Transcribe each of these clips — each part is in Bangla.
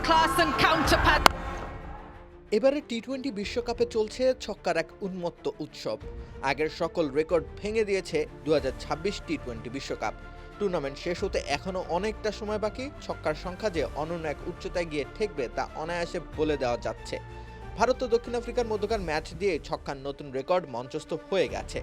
class and counter pass. এবারে টি-20 বিশ্বকাপে চলছে ছক্কার এক উন্মত্ত উৎসব। আগের সকল রেকর্ড ভেঙে দিয়েছে 2026 টি-20 বিশ্বকাপ। টুর্নামেন্ট শেষ হতে এখনো অনেকটা সময় বাকি। ছক্কার সংখ্যা যে অনন্য এক উচ্চতায় গিয়ে ঠেকবে তা অনায়াসে বলে দেওয়া যাচ্ছে। ভারত ও দক্ষিণ আফ্রিকার মধ্যকার ম্যাচ দিয়ে ছক্কার নতুন রেকর্ড মঞ্চস্থ হয়ে গেছে।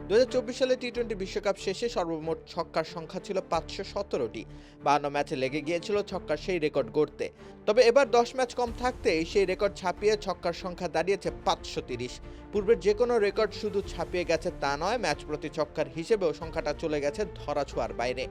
2024 সালে টি-20 বিশ্বকাপ শেষে সর্বমোট ছক্কার সংখ্যা ছিল 517টি। 52 ম্যাচে লেগে গিয়েছিল ছক্কার সেই রেকর্ড গড়তে। তবে এবার 10 ম্যাচ কম থাকতেই সেই রেকর্ড ছাপিয়ে ছক্কার সংখ্যা দাঁড়িয়েছে 530। পূর্বের যে কোনো রেকর্ড শুধু ছাপিয়ে গেছে তা নয়, ম্যাচ প্রতি ছক্কার হিসেবেও সংখ্যাটা চলে গেছে ধরাছোঁয়ার বাইরে।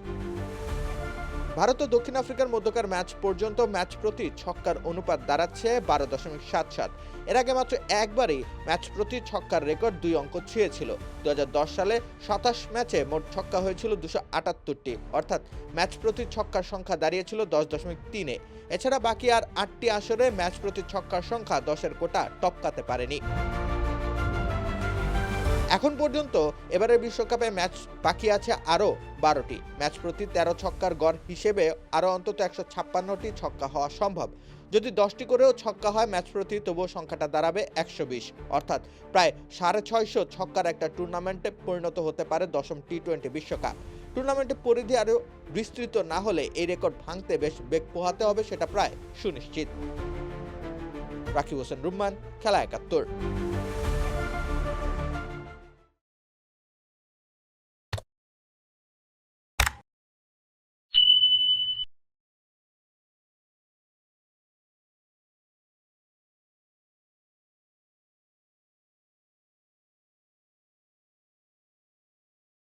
ভারত ও দক্ষিণ আফ্রিকার মধ্যকার ম্যাচ পর্যন্ত ম্যাচ প্রতি ছক্কার অনুপাত দাঁড়াচ্ছে 12.77। এর আগে মাত্র একবারই ম্যাচ প্রতি ছক্কার রেকর্ড 2 অঙ্ক ছুঁয়েছিল। 2010 সালে 27 ম্যাচে মোট ছক্কা হয়েছিল 278টি, অর্থাৎ ম্যাচ প্রতি ছক্কার সংখ্যা দাঁড়িয়েছিল 10.3-এ। এছাড়া বাকি আর 8টি আসরে ম্যাচ প্রতি ছক্কার সংখ্যা 10-এর কোটা টপকাতে পারেনি। এখন পর্যন্ত এবারের বিশ্বকাপে ম্যাচ বাকি আছে আরও 12টি। ম্যাচ প্রতি 13 ছক্কার গড় হিসেবে আরও অন্তত 156টি ছক্কা হওয়া সম্ভব। যদি 10টি করেও ছক্কা হয় ম্যাচ প্রতি, তবুও সংখ্যাটা দাঁড়াবে 120, অর্থাৎ প্রায় 650 ছক্কার একটা টুর্নামেন্টে পরিণত হতে পারে 10ম টি-20 বিশ্বকাপ। টুর্নামেন্টের পরিধি আরও বিস্তৃত না হলে এই রেকর্ড ভাঙতে বেশ বেগ পোহাতে হবে, সেটা প্রায় সুনিশ্চিত। রাকিব হোসেন রুম্মান, খেলা 71।